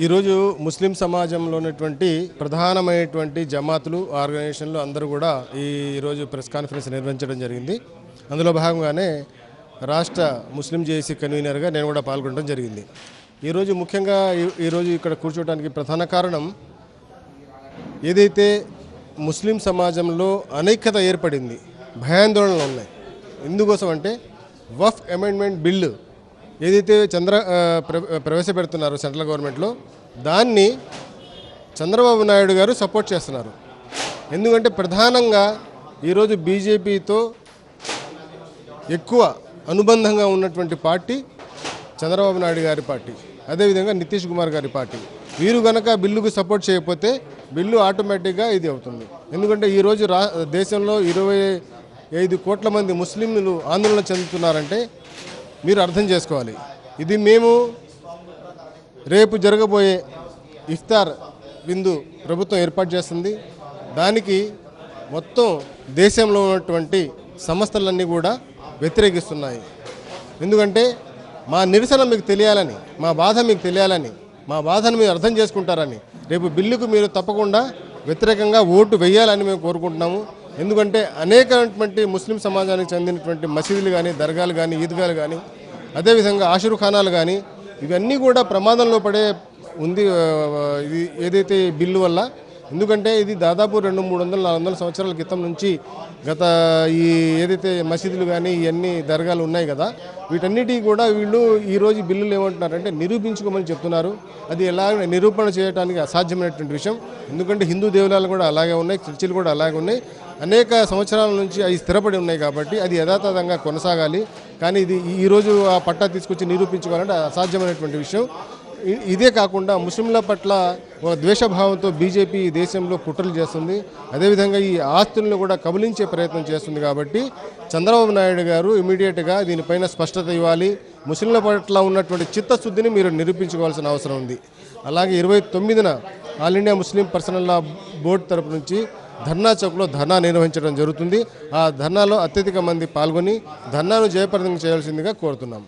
ఈరోజు ముస్లిం సమాజంలో ఉన్నటువంటి ప్రధానమైనటువంటి జమాతులు ఆర్గనైజేషన్లు అందరూ కూడా ఈరోజు ప్రెస్ కాన్ఫరెన్స్ నిర్వహించడం జరిగింది. అందులో భాగంగానే రాష్ట్ర ముస్లిం జేఏసీ కన్వీనర్గా నేను కూడా పాల్గొనడం జరిగింది. ఈరోజు ముఖ్యంగా ఈరోజు ఇక్కడ కూర్చోవడానికి ప్రధాన కారణం ఏదైతే ముస్లిం సమాజంలో అనైక్యత ఏర్పడింది, భయాందోళనలు ఉన్నాయి. ఎందుకోసం అంటే వఫ్ అమెండ్మెంట్ బిల్లు ఏదైతే ప్రవేశపెడుతున్నారో సెంట్రల్ గవర్నమెంట్లో, దాన్ని చంద్రబాబు నాయుడు గారు సపోర్ట్ చేస్తున్నారు. ఎందుకంటే ప్రధానంగా ఈరోజు బీజేపీతో ఎక్కువ అనుబంధంగా ఉన్నటువంటి పార్టీ చంద్రబాబు నాయుడు గారి పార్టీ, అదేవిధంగా నితీష్ కుమార్ గారి పార్టీ. వీరు కనుక బిల్లుకు సపోర్ట్ చేయకపోతే బిల్లు ఆటోమేటిక్గా ఇది అవుతుంది. ఎందుకంటే ఈరోజు దేశంలో 25 కోట్ల మంది ముస్లింలు ఆందోళన చెందుతున్నారంటే మీరు అర్థం చేసుకోవాలి. ఇది మేము రేపు జరగబోయే ఇఫ్తార్ విందు ప్రభుత్వం ఏర్పాటు చేస్తుంది. దానికి మొత్తం దేశంలో ఉన్నటువంటి సంస్థలన్నీ కూడా వ్యతిరేకిస్తున్నాయి. ఎందుకంటే మా నిరసన మీకు తెలియాలని, మా బాధ మీకు తెలియాలని, మా బాధను మీరు అర్థం చేసుకుంటారని, రేపు బిల్లుకు మీరు తప్పకుండా వ్యతిరేకంగా ఓటు వేయాలని మేము కోరుకుంటున్నాము. ఎందుకంటే అనేకటువంటి ముస్లిం సమాజానికి చెందినటువంటి మసీదులు కానీ, దర్గాలు కానీ, ఈద్గాలు కానీ, అదేవిధంగా ఆషురుఖానాలు కానీ, ఇవన్నీ కూడా ప్రమాదంలో పడే ఉంది ఇది ఏదైతే బిల్లు వల్ల. ఎందుకంటే ఇది దాదాపు 200-300-400 సంవత్సరాల క్రితం నుంచి గత ఈ ఏదైతే మసీదులు కానీ ఇవన్నీ దర్గాలు ఉన్నాయి కదా, వీటన్నిటికీ కూడా వీళ్ళు ఈరోజు బిల్లులు ఏమంటున్నారంటే నిరూపించుకోమని చెప్తున్నారు. అది ఎలా నిరూపణ చేయడానికి అసాధ్యమైనటువంటి విషయం. ఎందుకంటే హిందూ దేవాలయాలు కూడా అలాగే ఉన్నాయి, చర్చిలు కూడా అలాగే ఉన్నాయి. అనేక సంవత్సరాల నుంచి అవి స్థిరపడి ఉన్నాయి కాబట్టి అది యథాతథంగా కొనసాగాలి. కానీ ఇది ఈరోజు ఆ పట్టా తీసుకొచ్చి నిరూపించుకోవాలంటే అసాధ్యమైనటువంటి విషయం. ఇదే కాకుండా ముస్లింల పట్ల ఒక ద్వేషభావంతో బీజేపీ దేశంలో కుట్రలు చేస్తుంది. అదేవిధంగా ఈ ఆస్తులను కూడా కబలించే ప్రయత్నం చేస్తుంది. కాబట్టి చంద్రబాబు నాయుడు గారు ఇమీడియట్గా దీనిపైన స్పష్టత ఇవ్వాలి. ముస్లింల పట్ల ఉన్నటువంటి చిత్తశుద్ధిని మీరు నిరూపించుకోవాల్సిన అవసరం ఉంది. అలాగే 29న ఆల్ ఇండియా ముస్లిం పర్సనల్ లా బోర్డు తరపు నుంచి ధర్నా చౌక్లో ధర్నా నిర్వహించడం జరుగుతుంది. ఆ ధర్నాలో అత్యధిక మంది పాల్గొని ధర్నాను జయప్రదం చేయాల్సిందిగా కోరుతున్నాం.